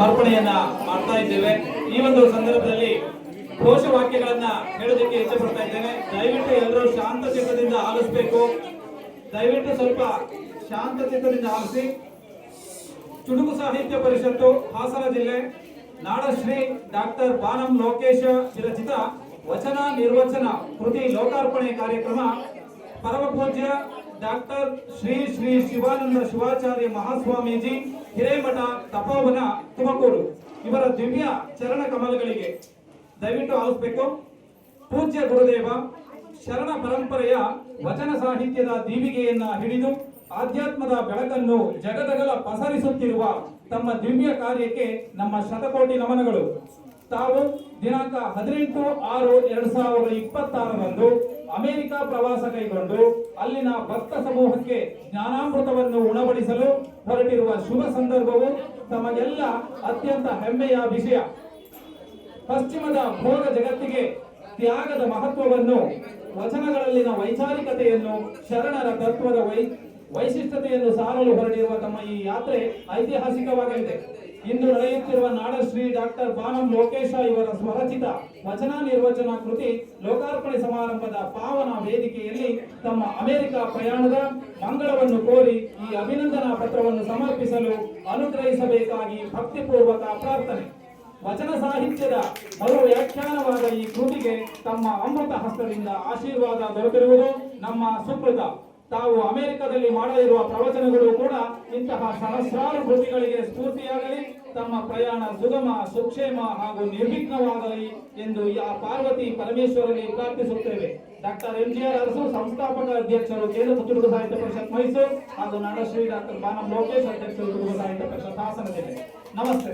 ಅರ್ಪಣೆಯನ್ನ ಮಾಡ್ತಾ ಇದ್ದೇವೆ. ಈ ಒಂದು ಸಂದರ್ಭದಲ್ಲಿ ಘೋಷವಾಕ್ಯಗಳನ್ನ ಹೇಳೋದಕ್ಕೆ ಇಚ್ಛೆ ಪಡ್ತಾ ಇದ್ದೇನೆ. ದಯವಿಟ್ಟು ಎಲ್ಲರೂ ಶಾಂತ ಚಿತ್ತದಿಂದ ಆಲಿಸಬೇಕು. ದಯವಿಟ್ಟು ಸ್ವಲ್ಪ ಶಾಂತ ಚಿತ್ತದಿಂದ ಆಲಿಸಿ. ಚುಟುಕು ಸಾಹಿತ್ಯ ಪರಿಷತ್ತು ಹಾಸನ ಜಿಲ್ಲೆ ನಾಡಶ್ರೀ ಡಾಕ್ಟರ್ ಬಾನಂ ಲೋಕೇಶ ವಿರಚಿತ ವಚನ ನಿರ್ವಚನ ಕೃತಿ ಲೋಕಾರ್ಪಣೆ ಕಾರ್ಯಕ್ರಮ ಪರಮ ಪೂಜ್ಯ ಡಾಕ್ಟರ್ ಶ್ರೀ ಶ್ರೀ ಶಿವಾನಂದ ಶಿವಾಚಾರ್ಯ ಮಹಾಸ್ವಾಮೀಜಿ ಹಿರೇಮಠ ತಪೋವನ ತುಮಕೂರು ಇವರ ದಿವ್ಯ ಚರಣ ಕಮಲಗಳಿಗೆ ದಯವಿಟ್ಟು ಆಲಿಸಬೇಕು. ಪೂಜ್ಯ ಗುರುದೇವ ಶರಣ ಪರಂಪರೆಯ ವಚನ ಸಾಹಿತ್ಯದ ದೀವಿಗೆಯನ್ನ ಹಿಡಿದು ಆಧ್ಯಾತ್ಮದ ಬೆಳಕನ್ನು ಜಗದಗಲ ಪಸರಿಸುತ್ತಿರುವ ತಮ್ಮ ದಿವ್ಯ ಕಾರ್ಯಕ್ಕೆ ನಮ್ಮ ಶತಕೋಟಿ ನಮನಗಳು. ತಾವು ದಿನಾಂಕ 18/6/2026ರಂದು ಅಮೆರಿಕ ಪ್ರವಾಸ ಕೈಗೊಂಡು ಅಲ್ಲಿನ ಭಕ್ತ ಸಮೂಹಕ್ಕೆ ಜ್ಞಾನಾಮೃತವನ್ನು ಉಣಬಡಿಸಲು ಹೊರಟಿರುವ ಶುಭ ಸಂದರ್ಭವು ತಮಗೆಲ್ಲ ಅತ್ಯಂತ ಹೆಮ್ಮೆಯ ವಿಷಯ. ಪಶ್ಚಿಮದ ಭೋಗ ಜಗತ್ತಿಗೆ ತ್ಯಾಗದ ಮಹತ್ವವನ್ನು, ವಚನಗಳಲ್ಲಿನ ವೈಚಾರಿಕತೆಯನ್ನು, ಶರಣರ ತತ್ವದ ವೈಶಿಷ್ಟ್ಯತೆಯನ್ನು ಸಾರಲು ಹೊರಟಿರುವ ತಮ್ಮ ಈ ಯಾತ್ರೆ ಐತಿಹಾಸಿಕವಾಗಲಿದೆ. ಇಂದು ನಡೆಯುತ್ತಿರುವ ನಾಡಶ್ರೀ ಡಾಕ್ಟರ್ ಬಾನಂ ಲೋಕೇಶ ಇವರ ಸ್ವರಚಿತ ವಚನ ನಿರ್ವಚನ ಕೃತಿ ಲೋಕಾರ್ಪಣೆ ಸಮಾರಂಭದ ಪಾವನ ವೇದಿಕೆಯಲ್ಲಿ ತಮ್ಮ ಅಮೆರಿಕ ಪ್ರಯಾಣದ ಮಂಗಳವನ್ನು ಕೋರಿ ಈ ಅಭಿನಂದನಾ ಪತ್ರವನ್ನು ಸಮರ್ಪಿಸಲು ಅನುಗ್ರಹಿಸಬೇಕಾಗಿ ಭಕ್ತಿಪೂರ್ವಕ ಪ್ರಾರ್ಥನೆ. ವಚನ ಸಾಹಿತ್ಯದ ಮರು ವ್ಯಾಖ್ಯಾನವಾದ ಈ ಕೃತಿಗೆ ತಮ್ಮ ಅಮೃತ ಹಸ್ತದಿಂದ ಆಶೀರ್ವಾದ ದೊರೆತಿರುವುದು ನಮ್ಮ ಸುಕೃತ. ತಾವು ಅಮೆರಿಕದಲ್ಲಿ ಮಾಡಲಿರುವ ಪ್ರವಚನಗಳು ಕೂಡ ಇಂತಹ ಸಹಸ್ರಾರು ಕೃತಿಗಳಿಗೆ ಸ್ಫೂರ್ತಿಯಾಗಲಿ. ತಮ್ಮ ಪ್ರಯಾಣ ಸುಗಮ, ಸುಕ್ಷೇಮ ಹಾಗೂ ನಿರ್ವಿಘ್ನವಾಗಲಿ ಎಂದು ಆ ಪಾರ್ವತಿ ಪರಮೇಶ್ವರಲ್ಲಿ ಪ್ರಾರ್ಥಿಸುತ್ತೇವೆ. ಡಾಕ್ಟರ್ MGR ಅರಸು, ಸಂಸ್ಥಾಪಕ ಅಧ್ಯಕ್ಷರು, ಕೇಂದ್ರ ಚುಟುಕು ಸಾಹಿತ್ಯ ಪರಿಷತ್ ಮೈಸೂರು ಹಾಗೂ ನಾಡಶ್ರೀ ಡಾಕ್ಟರ್ ಬಾನಂ ಲೋಕೇಶ್, ಅಧ್ಯಕ್ಷರು ಚುಟುಕು ಸಾಹಿತ್ಯ ಪರಿಷತ್ ಹಾಸನ ಜಿಲ್ಲೆ. ನಮಸ್ತೆ.